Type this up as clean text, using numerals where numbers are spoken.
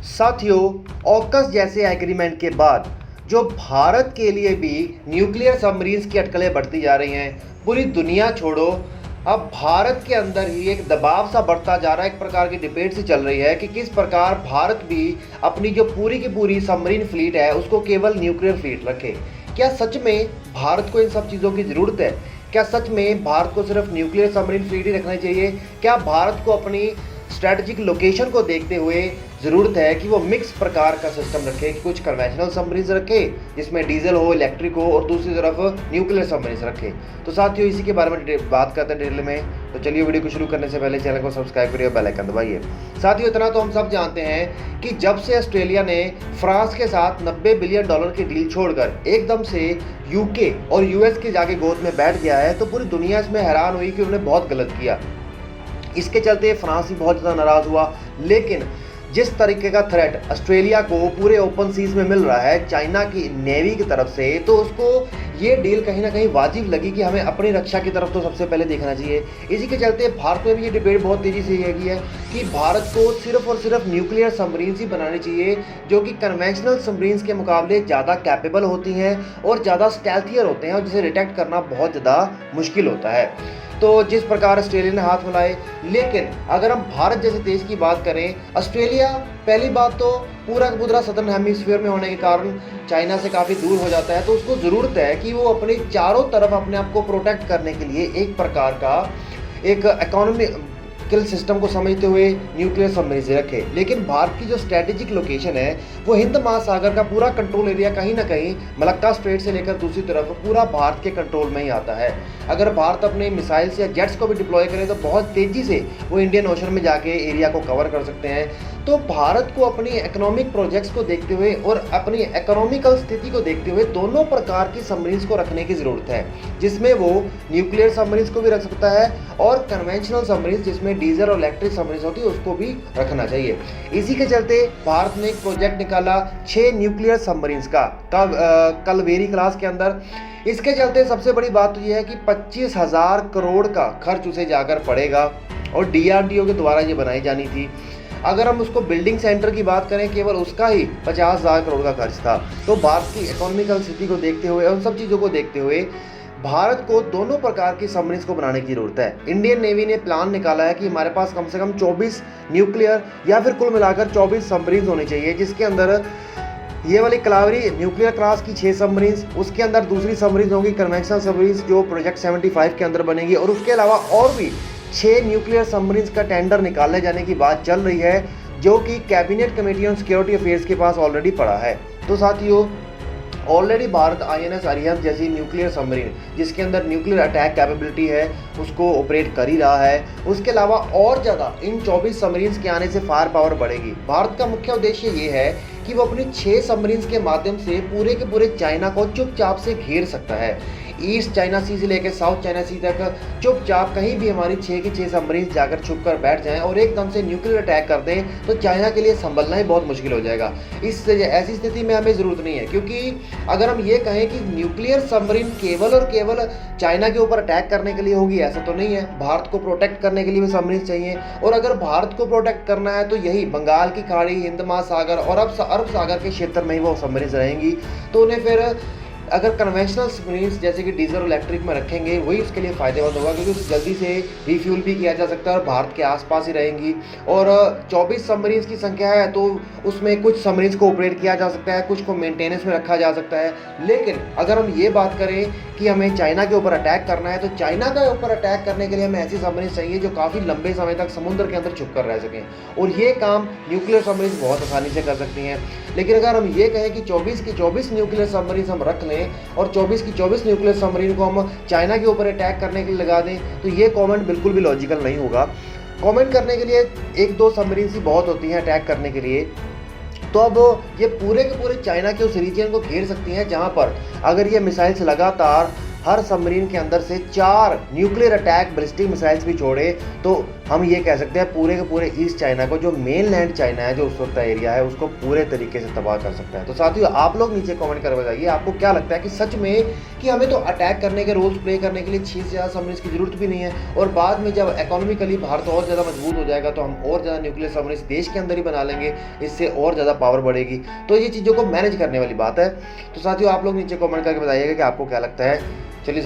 साथियों, ऑकस जैसे एग्रीमेंट के बाद जो भारत के लिए भी न्यूक्लियर सबमरीन्स की अटकलें बढ़ती जा रही हैं, पूरी दुनिया छोड़ो, अब भारत के अंदर ही एक दबाव सा बढ़ता जा रहा है। एक प्रकार की डिबेट सी चल रही है कि किस प्रकार भारत भी अपनी जो पूरी की पूरी सबमरीन फ्लीट है उसको केवल न्यूक्लियर फ्लीट रखे। क्या सच में भारत को इन सब चीज़ों की ज़रूरत है? क्या सच में भारत को सिर्फ न्यूक्लियर सबमरीन फ्लीट ही रखना चाहिए? क्या भारत को अपनी स्ट्रैटेजिक लोकेशन को देखते हुए ज़रूरत है कि वो मिक्स प्रकार का सिस्टम रखे, कि कुछ कन्वेंशनल सबमरीन्स रखे जिसमें डीजल हो, इलेक्ट्रिक हो, और दूसरी तरफ न्यूक्लियर सबमरीन्स रखे? तो साथियों, इसी के बारे में बात करते हैं डिटेल में। तो चलिए, वीडियो को शुरू करने से पहले चैनल को सब्सक्राइब करिए और बेल आइकन दबाइए। साथियों, इतना तो हम सब जानते हैं कि जब से ऑस्ट्रेलिया ने फ्रांस के साथ $90 बिलियन की डील छोड़कर एकदम से यूके और यूएस के जाके गोद में बैठ गया है, तो पूरी दुनिया इसमें हैरान हुई कि उन्होंने बहुत गलत किया। इसके चलते फ्रांस भी बहुत ज़्यादा नाराज़ हुआ। लेकिन जिस तरीके का थ्रेट ऑस्ट्रेलिया को पूरे ओपन सीज में मिल रहा है चाइना की नेवी की तरफ से, तो उसको ये डील कहीं ना कहीं वाजिब लगी कि हमें अपनी रक्षा की तरफ तो सबसे पहले देखना चाहिए। इसी के चलते भारत में भी ये डिबेट बहुत तेज़ी से लगी है कि भारत को सिर्फ और सिर्फ न्यूक्लियर सबमरीन्स ही बनानी चाहिए, जो कि कन्वेंशनल सबमरीन्स के मुकाबले ज़्यादा कैपेबल होती हैं और ज़्यादा स्टेल्थियर होते हैं और जिसे डिटेक्ट करना बहुत ज़्यादा मुश्किल होता है। तो जिस प्रकार ऑस्ट्रेलिया ने हाथ मिलाए, लेकिन अगर हम भारत जैसे देश की बात करें, ऑस्ट्रेलिया पहली बात तो पूरा का पूरा सदर्न हेमिस्फीयर में होने के कारण चाइना से काफ़ी दूर हो जाता है, तो उसको ज़रूरत है कि वो अपने चारों तरफ अपने आप को प्रोटेक्ट करने के लिए एक प्रकार का एक इकोनॉमिकल सिस्टम को समझते हुए न्यूक्लियर सबमरीन रखे। लेकिन भारत की जो स्ट्रेटेजिक लोकेशन है वो हिंद महासागर का पूरा कंट्रोल एरिया कहीं ना कहीं मलक्का स्ट्रेट से लेकर दूसरी तरफ पूरा भारत के कंट्रोल में ही आता है। अगर भारत अपने मिसाइल्स या जेट्स को भी डिप्लॉय करे तो बहुत तेज़ी से वो इंडियन ओशन में जाके एरिया को कवर कर सकते हैं। तो भारत को अपनी इकोनॉमिक प्रोजेक्ट्स को देखते हुए और अपनी इकोनॉमिकल स्थिति को देखते हुए दोनों प्रकार की सबमरीन्स को रखने की ज़रूरत है, जिसमें वो न्यूक्लियर सबमरीन्स को भी रख सकता है और कन्वेंशनल सबमरीन्स जिसमें डीजल और इलेक्ट्रिक सबमरीन्स होती है उसको भी रखना चाहिए। इसी के चलते भारत ने एक प्रोजेक्ट निकाला 6 न्यूक्लियर सबमरीन्स का कलवेरी क्लास के अंदर। इसके चलते सबसे बड़ी बात तो यह है कि 25,000 करोड़ का खर्च उसे जाकर पड़ेगा और डीआरडीओ के द्वारा ये बनाई जानी थी। अगर हम उसको बिल्डिंग सेंटर की बात करें, केवल उसका ही 50,000 करोड़ का खर्च था। तो भारत की इकोनॉमिकल स्थिति को देखते हुए और उन सब चीज़ों को देखते हुए भारत को दोनों प्रकार की सबमरीन्स को बनाने की जरूरत है। इंडियन नेवी ने प्लान निकाला है कि हमारे पास कम से कम 24 न्यूक्लियर या फिर कुल मिलाकर 24 सबमरीन्स होनी चाहिए, जिसके अंदर ये वाली कलावरी न्यूक्लियर क्लास की 6 सबमरीन्स, उसके अंदर दूसरी सबमरीन्स होंगी कन्वेंशनल सबमरीन्स जो प्रोजेक्ट 75 के अंदर बनेगी, और उसके अलावा और भी 6 न्यूक्लियर सबमरीन्स का टेंडर निकाले जाने की बात चल रही है, जो कि cabinet committee on security affairs के पास ऑलरेडी पड़ा है। तो साथियों, ऑलरेडी भारत INS अरिहंत जैसी न्यूक्लियर सबमरीन जिसके अंदर न्यूक्लियर अटैक कैपेबिलिटी है उसको ऑपरेट कर ही रहा है। उसके अलावा और ज़्यादा इन 24 सबमरीन्स के आने से फायर पावर बढ़ेगी। भारत का मुख्य उद्देश्य ये है कि वो अपनी 6 सबमरीन्स के माध्यम से पूरे के पूरे चाइना को चुपचाप से घेर सकता है। ईस्ट चाइना सी से लेकर साउथ चाइना सी तक चुपचाप कहीं भी हमारी 6 की 6 सबमरीन्स जाकर छुप कर बैठ जाएं और एकदम से न्यूक्लियर अटैक कर दें, तो चाइना के लिए संभलना ही बहुत मुश्किल हो जाएगा। ऐसी स्थिति में हमें ज़रूरत नहीं है, क्योंकि अगर हम ये कहें कि न्यूक्लियर सबमरीन केवल और केवल चाइना के ऊपर अटैक करने के लिए होगी, ऐसा तो नहीं है। भारत को प्रोटेक्ट करने के लिए भी सबमरीन चाहिए, और अगर भारत को प्रोटेक्ट करना है तो यही बंगाल की खाड़ी, हिंद महासागर और अरब सागर के क्षेत्र में ही वो सबमरीन रहेंगी। तो उन्हें फिर अगर कन्वेंशनल सबमरीन्स जैसे कि डीजल और इलेक्ट्रिक में रखेंगे वही उसके लिए फ़ायदेमंद होगा, क्योंकि उसे जल्दी से रिफ्यूल भी किया जा सकता है और भारत के आसपास ही रहेंगी। और 24 सबमरीन्स की संख्या है, तो उसमें कुछ सबमरीन्स को ऑपरेट किया जा सकता है, कुछ को मेंटेनेंस में रखा जा सकता है। लेकिन अगर हम ये बात करें कि हमें चाइना के ऊपर अटैक करना है, तो चाइना के ऊपर अटैक करने के लिए हमें ऐसी सबमरीन्स चाहिए जो काफ़ी लंबे समय तक समुद्र के अंदर छुप कर रह सकें, और ये काम न्यूक्लियर सबमरीन्स बहुत आसानी से कर सकती हैं। लेकिन अगर हम ये कहें कि 24 की 24 न्यूक्लियर सबमरीन्स हम रख लें और 24 की 24 न्यूक्लियर सबमरीन को हम चाइना के ऊपर अटैक करने के लिए लगा दें, तो ये कमेंट बिल्कुल भी लॉजिकल नहीं होगा। कमेंट करने के लिए 1-2 सबमरीन ही बहुत होती हैं अटैक करने के लिए। तो अब ये पूरे के पूरे चाइना के उस रीजन को घेर सकती हैं जहां पर अगर ये मिसाइल्स लगातार हर सबमरीन के अंदर से 4 न्यूक्लियर अटैक बैलिस्टिक मिसाइल्स भी छोड़े, तो हम ये कह सकते हैं पूरे के पूरे ईस्ट चाइना को, जो मेन लैंड चाइना है, जो उस वक्त एरिया है, उसको पूरे तरीके से तबाह कर सकता है। तो साथियों, आप लोग नीचे कमेंट कर बताइए आपको क्या लगता है कि सच में कि हमें तो अटैक करने के रोल्स प्ले करने के लिए 6 से ज़्यादा सबमरीन की जरूरत भी नहीं है, और बाद में जब इकोनॉमिकली भारत और ज़्यादा मजबूत हो जाएगा तो हम और ज़्यादा न्यूक्लियर सबमरीन देश के अंदर ही बना लेंगे, इससे और ज़्यादा पावर बढ़ेगी। तो ये चीज़ों को मैनेज करने वाली बात है। तो साथियों, आप लोग नीचे कमेंट करके बताइएगा कि आपको क्या लगता है। चलिए।